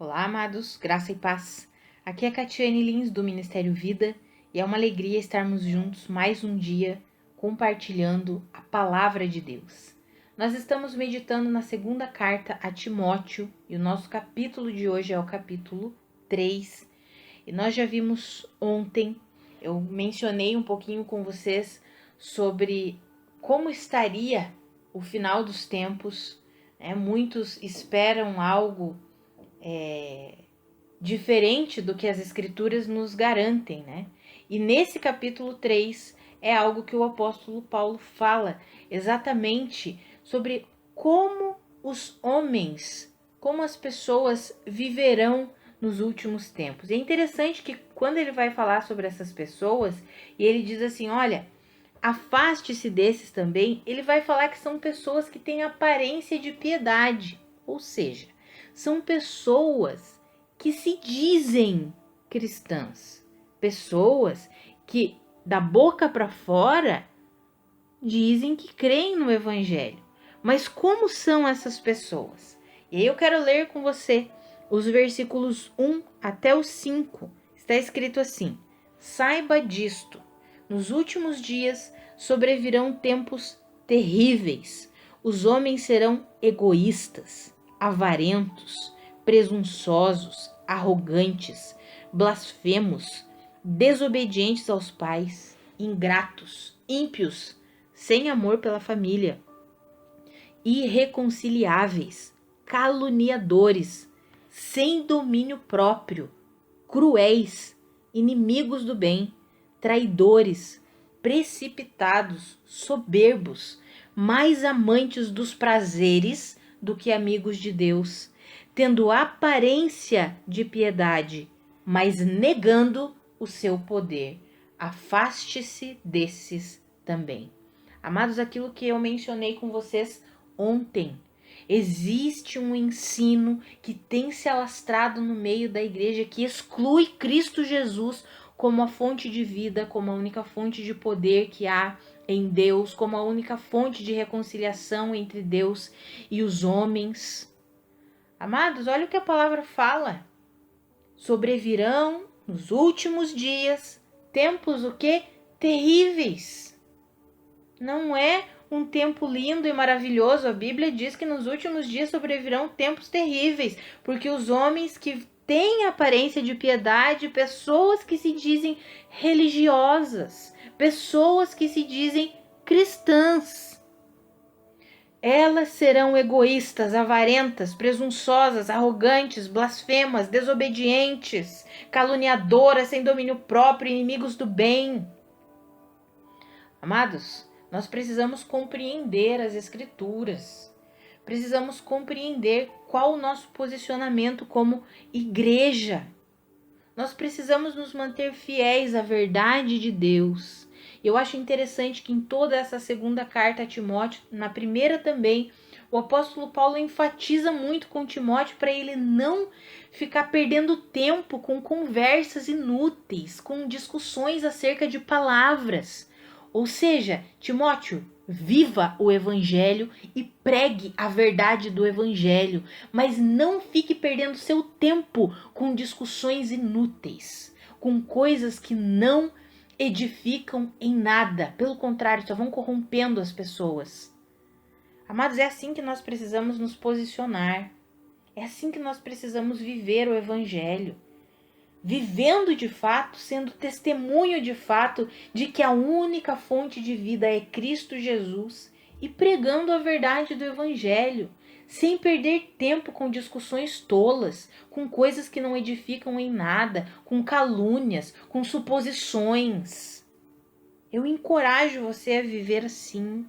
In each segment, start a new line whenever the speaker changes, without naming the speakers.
Olá, amados, graça e paz. Aqui é Catiane Lins, do Ministério Vida, e é uma alegria estarmos juntos mais um dia compartilhando a palavra de Deus. Nós estamos meditando na segunda carta a Timóteo, e o nosso capítulo de hoje é o capítulo 3. E nós já vimos ontem, eu mencionei um pouquinho com vocês sobre como estaria o final dos tempos, né? Muitos esperam algo diferente do que as escrituras nos garantem, né? E nesse capítulo 3 é algo que o apóstolo Paulo fala exatamente sobre como os homens, como as pessoas viverão nos últimos tempos. E é interessante que quando ele vai falar sobre essas pessoas, e ele diz assim, olha, afaste-se desses também, ele vai falar que são pessoas que têm aparência de piedade, ou seja, são pessoas que se dizem cristãs, pessoas que da boca para fora dizem que creem no evangelho. Mas como são essas pessoas? E aí eu quero ler com você os versículos 1 até o 5. Está escrito assim: saiba disto, nos últimos dias sobrevirão tempos terríveis. Os homens serão egoístas, avarentos, presunçosos, arrogantes, blasfemos, desobedientes aos pais, ingratos, ímpios, sem amor pela família, irreconciliáveis, caluniadores, sem domínio próprio, cruéis, inimigos do bem, traidores, precipitados, soberbos, mais amantes dos prazeres do que amigos de Deus, tendo aparência de piedade, mas negando o seu poder. Afaste-se desses também. Amados, aquilo que eu mencionei com vocês ontem, existe um ensino que tem se alastrado no meio da igreja que exclui Cristo Jesus como a fonte de vida, como a única fonte de poder que há em Deus, como a única fonte de reconciliação entre Deus e os homens. Amados, olha o que a palavra fala. Sobrevirão nos últimos dias tempos o quê? Terríveis. Não é um tempo lindo e maravilhoso. A Bíblia diz que nos últimos dias sobrevirão tempos terríveis, porque os homens que têm aparência de piedade, pessoas que se dizem religiosas, pessoas que se dizem cristãs, elas serão egoístas, avarentas, presunçosas, arrogantes, blasfemas, desobedientes, caluniadoras, sem domínio próprio, inimigos do bem. Amados, nós precisamos compreender as escrituras. Precisamos compreender qual o nosso posicionamento como igreja. Nós precisamos nos manter fiéis à verdade de Deus. Eu acho interessante que em toda essa segunda carta a Timóteo, na primeira também, o apóstolo Paulo enfatiza muito com Timóteo para ele não ficar perdendo tempo com conversas inúteis, com discussões acerca de palavras. Ou seja, Timóteo, viva o evangelho e pregue a verdade do evangelho, mas não fique perdendo seu tempo com discussões inúteis, com coisas que não edificam em nada, pelo contrário, só vão corrompendo as pessoas. Amados, é assim que nós precisamos nos posicionar, é assim que nós precisamos viver o evangelho. Vivendo de fato, sendo testemunho de fato de que a única fonte de vida é Cristo Jesus e pregando a verdade do Evangelho, sem perder tempo com discussões tolas, com coisas que não edificam em nada, com calúnias, com suposições. Eu encorajo você a viver assim.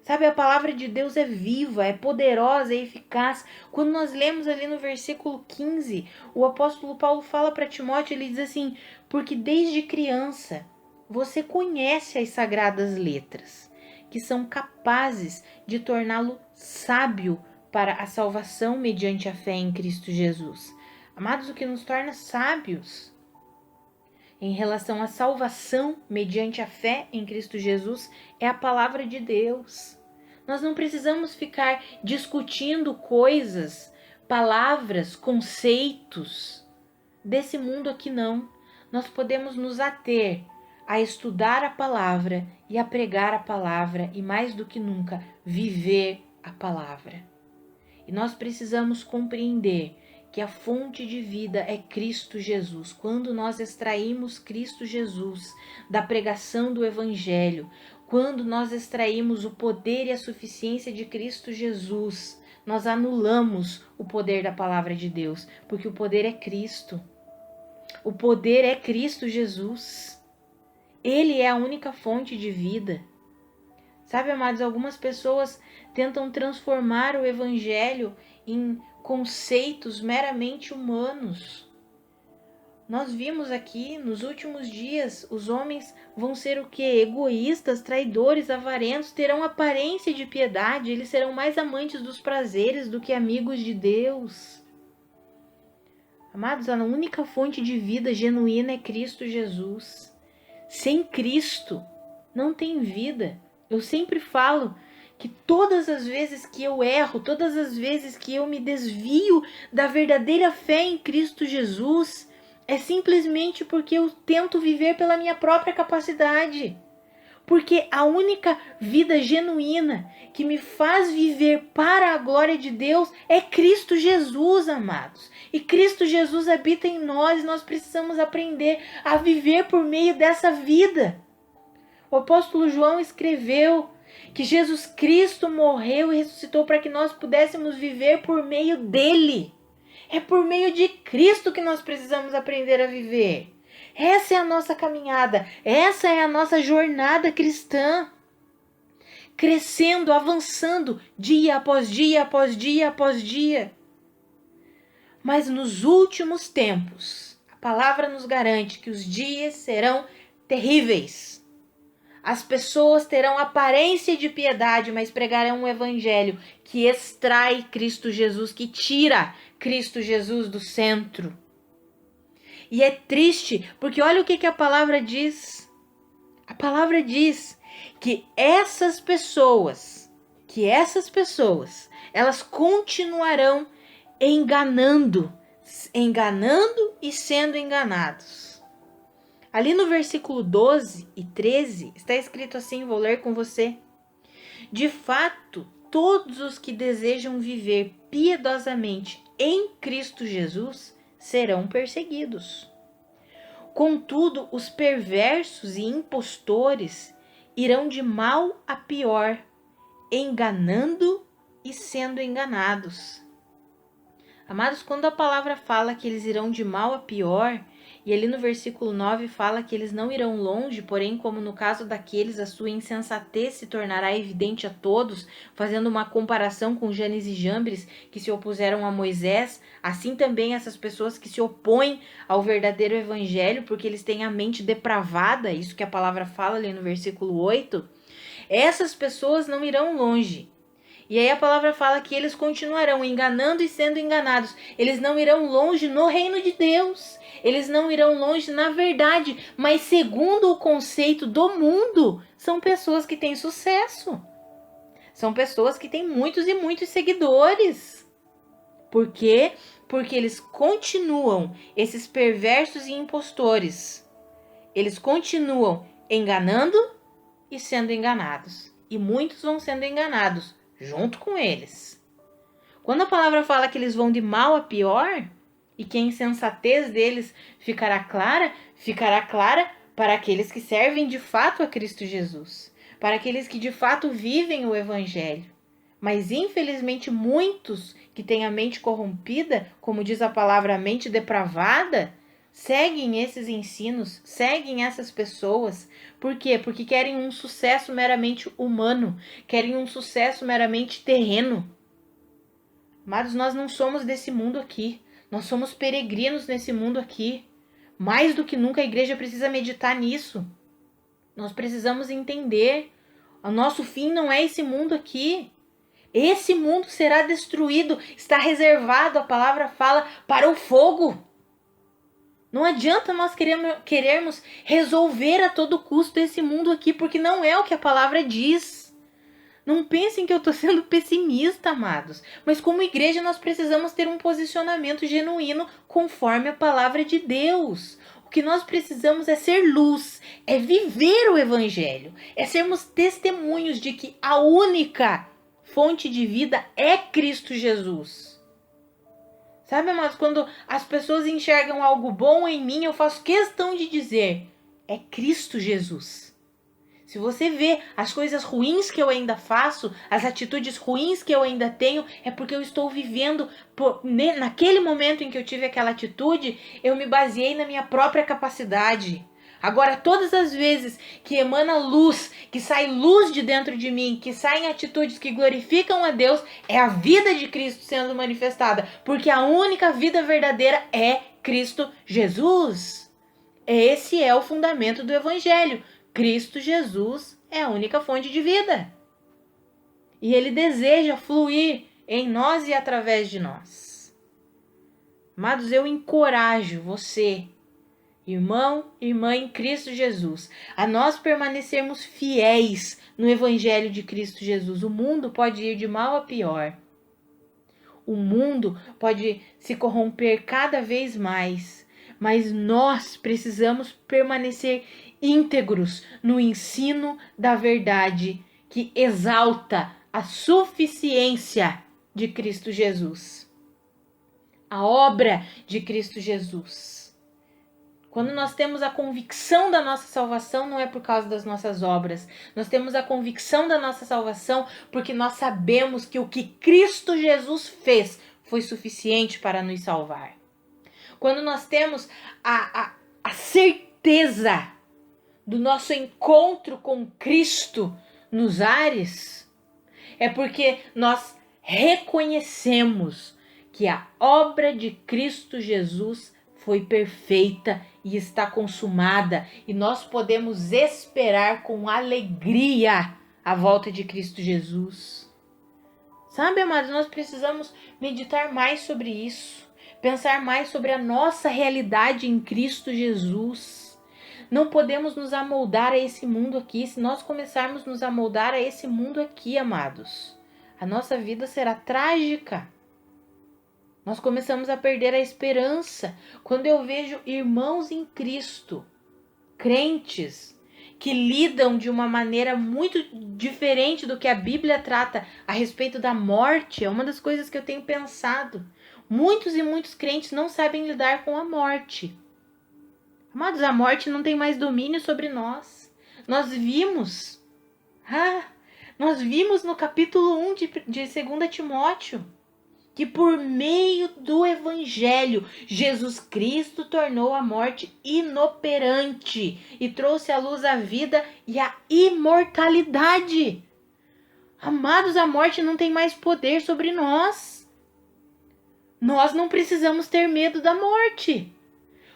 Sabe, a palavra de Deus é viva, é poderosa, é eficaz. Quando nós lemos ali no versículo 15, o apóstolo Paulo fala para Timóteo, ele diz assim, porque desde criança você conhece as sagradas letras, que são capazes de torná-lo sábio para a salvação mediante a fé em Cristo Jesus. Amados, o que nos torna sábios em relação à salvação mediante a fé em Cristo Jesus é a palavra de Deus. Nós não precisamos ficar discutindo coisas palavras, conceitos desse mundo aqui não. Nós podemos nos ater a estudar a palavra e a pregar a palavra e, mais do que nunca, viver a palavra. E nós precisamos compreender que a fonte de vida é Cristo Jesus. Quando nós extraímos Cristo Jesus da pregação do Evangelho, quando nós extraímos o poder e a suficiência de Cristo Jesus, nós anulamos o poder da palavra de Deus, porque o poder é Cristo. O poder é Cristo Jesus. Ele é a única fonte de vida. Sabe, amados, algumas pessoas tentam transformar o Evangelho em conceitos meramente humanos. Nós vimos aqui, nos últimos dias, os homens vão ser o quê? Egoístas, traidores, avarentos, terão aparência de piedade, eles serão mais amantes dos prazeres do que amigos de Deus. Amados, a única fonte de vida genuína é Cristo Jesus. Sem Cristo, não tem vida. Eu sempre falo que todas as vezes que eu erro, todas as vezes que eu me desvio da verdadeira fé em Cristo Jesus, é simplesmente porque eu tento viver pela minha própria capacidade. Porque a única vida genuína que me faz viver para a glória de Deus é Cristo Jesus, amados. E Cristo Jesus habita em nós e nós precisamos aprender a viver por meio dessa vida. O apóstolo João escreveu que Jesus Cristo morreu e ressuscitou para que nós pudéssemos viver por meio dele. É por meio de Cristo que nós precisamos aprender a viver. Essa é a nossa caminhada, essa é a nossa jornada cristã. Crescendo, avançando, dia após dia, após dia, após dia. Mas nos últimos tempos, a palavra nos garante que os dias serão terríveis. As pessoas terão aparência de piedade, mas pregarão um evangelho que extrai Cristo Jesus, que tira Cristo Jesus do centro. E é triste, porque olha o que a palavra diz. A palavra diz que essas pessoas, elas continuarão enganando e sendo enganados. Ali no versículo 12 e 13, está escrito assim, vou ler com você. De fato, todos os que desejam viver piedosamente em Cristo Jesus serão perseguidos. Contudo, os perversos e impostores irão de mal a pior, enganando e sendo enganados. Amados, quando a palavra fala que eles irão de mal a pior, e ali no versículo 9 fala que eles não irão longe, porém, como no caso daqueles, a sua insensatez se tornará evidente a todos, fazendo uma comparação com Janes e Jambres, que se opuseram a Moisés, assim também essas pessoas que se opõem ao verdadeiro evangelho, porque eles têm a mente depravada, isso que a palavra fala ali no versículo 8, essas pessoas não irão longe. E aí a palavra fala que eles continuarão enganando e sendo enganados. Eles não irão longe no reino de Deus. Eles não irão longe na verdade. Mas segundo o conceito do mundo, são pessoas que têm sucesso. São pessoas que têm muitos e muitos seguidores. Por quê? Porque eles continuam, esses perversos e impostores. Eles continuam enganando e sendo enganados. E muitos vão sendo enganados junto com eles. Quando a palavra fala que eles vão de mal a pior, e que a insensatez deles ficará clara para aqueles que servem de fato a Cristo Jesus, para aqueles que de fato vivem o evangelho. Mas infelizmente muitos que têm a mente corrompida, como diz a palavra, a mente depravada, seguem esses ensinos, seguem essas pessoas. Por quê? Porque querem um sucesso meramente humano, querem um sucesso meramente terreno. Amados, nós não somos desse mundo aqui, nós somos peregrinos nesse mundo aqui. Mais do que nunca a igreja precisa meditar nisso. Nós precisamos entender, o nosso fim não é esse mundo aqui. Esse mundo será destruído, está reservado, a palavra fala, para o fogo. Não adianta nós querermos resolver a todo custo esse mundo aqui, porque não é o que a palavra diz. Não pensem que eu estou sendo pessimista, amados. Mas como igreja nós precisamos ter um posicionamento genuíno conforme a palavra de Deus. O que nós precisamos é ser luz, é viver o evangelho, é sermos testemunhos de que a única fonte de vida é Cristo Jesus. Sabe, amados, quando as pessoas enxergam algo bom em mim, eu faço questão de dizer, é Cristo Jesus. Se você vê as coisas ruins que eu ainda faço, as atitudes ruins que eu ainda tenho, é porque eu estou vivendo, naquele momento em que eu tive aquela atitude, eu me baseei na minha própria capacidade. Agora, todas as vezes que emana luz, que sai luz de dentro de mim, que saem atitudes que glorificam a Deus, é a vida de Cristo sendo manifestada, porque a única vida verdadeira é Cristo Jesus. Esse é o fundamento do Evangelho. Cristo Jesus é a única fonte de vida. E Ele deseja fluir em nós e através de nós. Amados, eu encorajo você, irmão, irmã em Cristo Jesus, a nós permanecermos fiéis no Evangelho de Cristo Jesus. O mundo pode ir de mal a pior. O mundo pode se corromper cada vez mais. Mas nós precisamos permanecer íntegros no ensino da verdade que exalta a suficiência de Cristo Jesus. A obra de Cristo Jesus. Quando nós temos a convicção da nossa salvação, não é por causa das nossas obras. Nós temos a convicção da nossa salvação porque nós sabemos que o que Cristo Jesus fez foi suficiente para nos salvar. Quando nós temos a certeza do nosso encontro com Cristo nos ares, é porque nós reconhecemos que a obra de Cristo Jesus foi perfeita e está consumada, e nós podemos esperar com alegria a volta de Cristo Jesus. Sabe, amados, nós precisamos meditar mais sobre isso. Pensar mais sobre a nossa realidade em Cristo Jesus. Não podemos nos amoldar a esse mundo aqui. Se nós começarmos a nos amoldar a esse mundo aqui, amados, a nossa vida será trágica. Nós começamos a perder a esperança. Quando eu vejo irmãos em Cristo, crentes, que lidam de uma maneira muito diferente do que a Bíblia trata a respeito da morte, é uma das coisas que eu tenho pensado. Muitos e muitos crentes não sabem lidar com a morte. Amados, a morte não tem mais domínio sobre nós. Nós vimos no capítulo 1 de 2 Timóteo, que por meio do Evangelho, Jesus Cristo tornou a morte inoperante e trouxe à luz a vida e a imortalidade. Amados, a morte não tem mais poder sobre nós. Nós não precisamos ter medo da morte.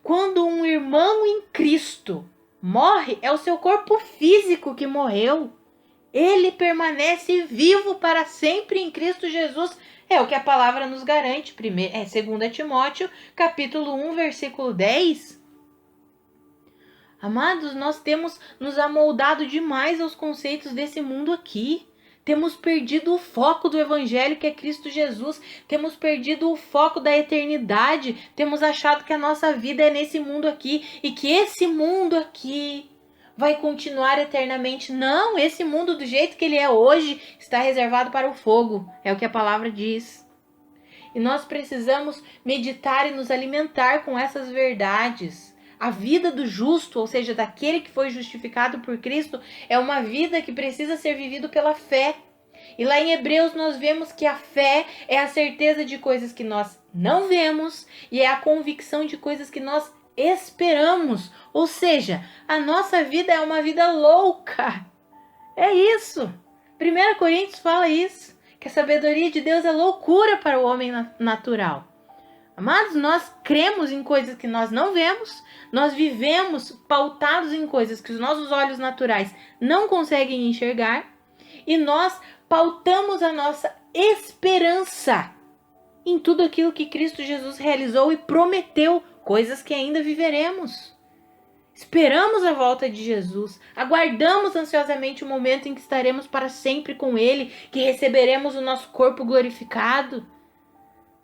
Quando um irmão em Cristo morre, é o seu corpo físico que morreu. Ele permanece vivo para sempre em Cristo Jesus. É o que a palavra nos garante. 2 Timóteo, capítulo 1, versículo 10. Amados, nós temos nos amoldado demais aos conceitos desse mundo aqui. Temos perdido o foco do Evangelho, que é Cristo Jesus. Temos perdido o foco da eternidade. Temos achado que a nossa vida é nesse mundo aqui e que esse mundo aqui vai continuar eternamente. Não, esse mundo do jeito que ele é hoje está reservado para o fogo. É o que a palavra diz. E nós precisamos meditar e nos alimentar com essas verdades. A vida do justo, ou seja, daquele que foi justificado por Cristo, é uma vida que precisa ser vivida pela fé. E lá em Hebreus nós vemos que a fé é a certeza de coisas que nós não vemos e é a convicção de coisas que nós esperamos. Ou seja, a nossa vida é uma vida louca. É isso. 1 Coríntios fala isso, que a sabedoria de Deus é loucura para o homem natural. Amados, nós cremos em coisas que nós não vemos, nós vivemos pautados em coisas que os nossos olhos naturais não conseguem enxergar, e nós pautamos a nossa esperança em tudo aquilo que Cristo Jesus realizou e prometeu, coisas que ainda viveremos. Esperamos a volta de Jesus, aguardamos ansiosamente o momento em que estaremos para sempre com Ele, que receberemos o nosso corpo glorificado.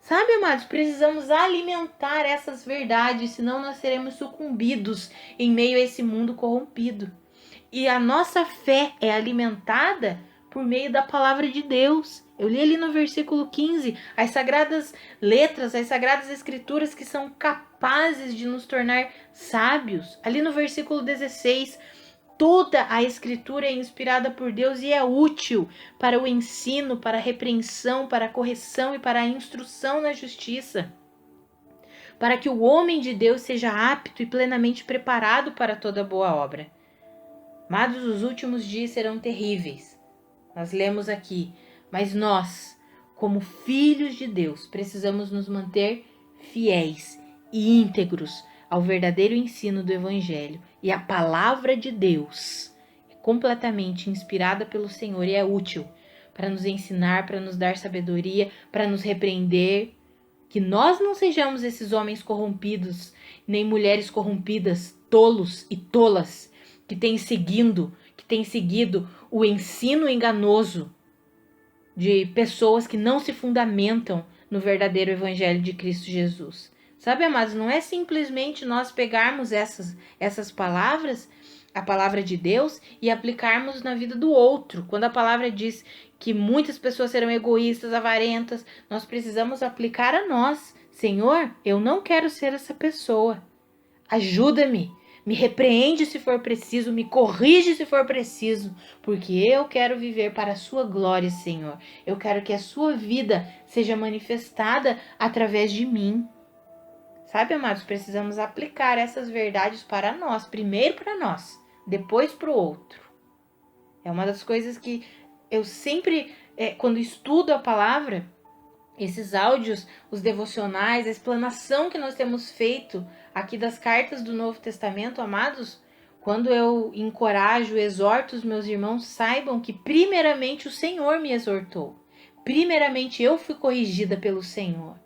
Sabe, amados, precisamos alimentar essas verdades, senão nós seremos sucumbidos em meio a esse mundo corrompido. E a nossa fé é alimentada por meio da palavra de Deus. Eu li ali no versículo 15, as sagradas letras, as sagradas escrituras que são capazes de nos tornar sábios. Ali no versículo 16, toda a escritura é inspirada por Deus e é útil para o ensino, para a repreensão, para a correção e para a instrução na justiça, para que o homem de Deus seja apto e plenamente preparado para toda boa obra. Amados, os últimos dias serão terríveis. Nós lemos aqui, mas nós, como filhos de Deus, precisamos nos manter fiéis e íntegros ao verdadeiro ensino do Evangelho. E a palavra de Deus é completamente inspirada pelo Senhor e é útil para nos ensinar, para nos dar sabedoria, para nos repreender. Que nós não sejamos esses homens corrompidos, nem mulheres corrompidas, tolos e tolas, que têm seguido o ensino enganoso de pessoas que não se fundamentam no verdadeiro Evangelho de Cristo Jesus. Sabe, amados, não é simplesmente nós pegarmos essas palavras, a palavra de Deus, e aplicarmos na vida do outro. Quando a palavra diz que muitas pessoas serão egoístas, avarentas, nós precisamos aplicar a nós. Senhor, eu não quero ser essa pessoa. Ajuda-me. Me repreende se for preciso, me corrige se for preciso, porque eu quero viver para a sua glória, Senhor. Eu quero que a sua vida seja manifestada através de mim. Sabe, amados, precisamos aplicar essas verdades para nós, primeiro para nós, depois para o outro. É uma das coisas que eu sempre, quando estudo a palavra, esses áudios, os devocionais, a explanação que nós temos feito aqui das cartas do Novo Testamento, amados, quando eu encorajo, exorto os meus irmãos, saibam que primeiramente o Senhor me exortou. Primeiramente eu fui corrigida pelo Senhor.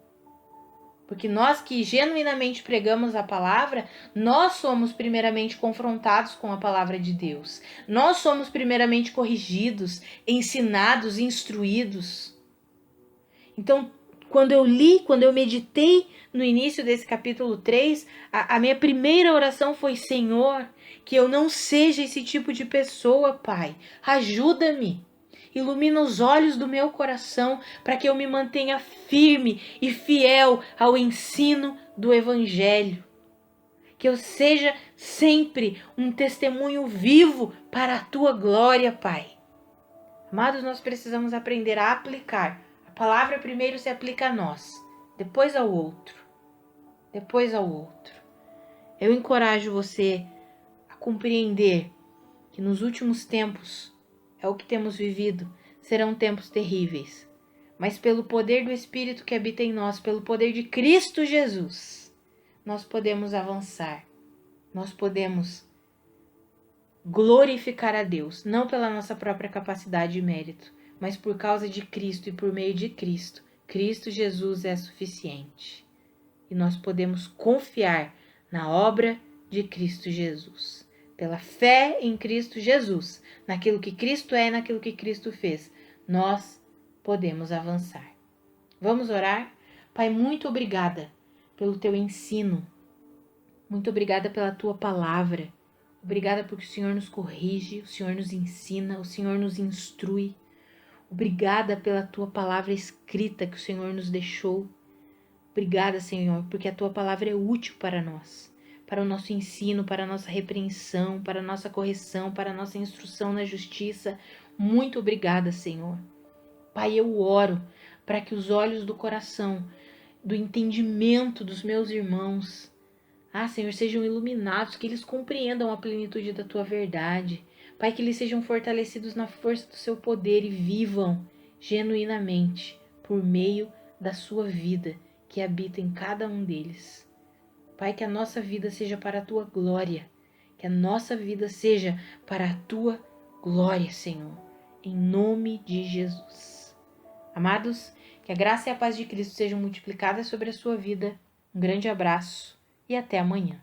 Porque nós que genuinamente pregamos a palavra, nós somos primeiramente confrontados com a palavra de Deus. Nós somos primeiramente corrigidos, ensinados, instruídos. Então, quando eu meditei no início desse capítulo 3, a minha primeira oração foi: Senhor, que eu não seja esse tipo de pessoa, Pai. Ajuda-me. Ilumina os olhos do meu coração para que eu me mantenha firme e fiel ao ensino do Evangelho. Que eu seja sempre um testemunho vivo para a tua glória, Pai. Amados, nós precisamos aprender a aplicar. A palavra primeiro se aplica a nós, depois ao outro. Depois ao outro. Eu encorajo você a compreender que nos últimos tempos, é o que temos vivido, serão tempos terríveis. Mas pelo poder do Espírito que habita em nós, pelo poder de Cristo Jesus, nós podemos avançar. Nós podemos glorificar a Deus, não pela nossa própria capacidade e mérito, mas por causa de Cristo e por meio de Cristo. Cristo Jesus é suficiente. E nós podemos confiar na obra de Cristo Jesus. Pela fé em Cristo Jesus, naquilo que Cristo é e naquilo que Cristo fez, nós podemos avançar. Vamos orar? Pai, muito obrigada pelo teu ensino. Muito obrigada pela tua palavra. Obrigada porque o Senhor nos corrige, o Senhor nos ensina, o Senhor nos instrui. Obrigada pela tua palavra escrita que o Senhor nos deixou. Obrigada, Senhor, porque a tua palavra é útil para nós, para o nosso ensino, para a nossa repreensão, para a nossa correção, para a nossa instrução na justiça. Muito obrigada, Senhor. Pai, eu oro para que os olhos do coração, do entendimento dos meus irmãos, Senhor, sejam iluminados, que eles compreendam a plenitude da tua verdade. Pai, que eles sejam fortalecidos na força do seu poder e vivam genuinamente por meio da sua vida que habita em cada um deles. Pai, que a nossa vida seja para a tua glória, que a nossa vida seja para a tua glória, Senhor, em nome de Jesus. Amados, que a graça e a paz de Cristo sejam multiplicadas sobre a sua vida. Um grande abraço e até amanhã.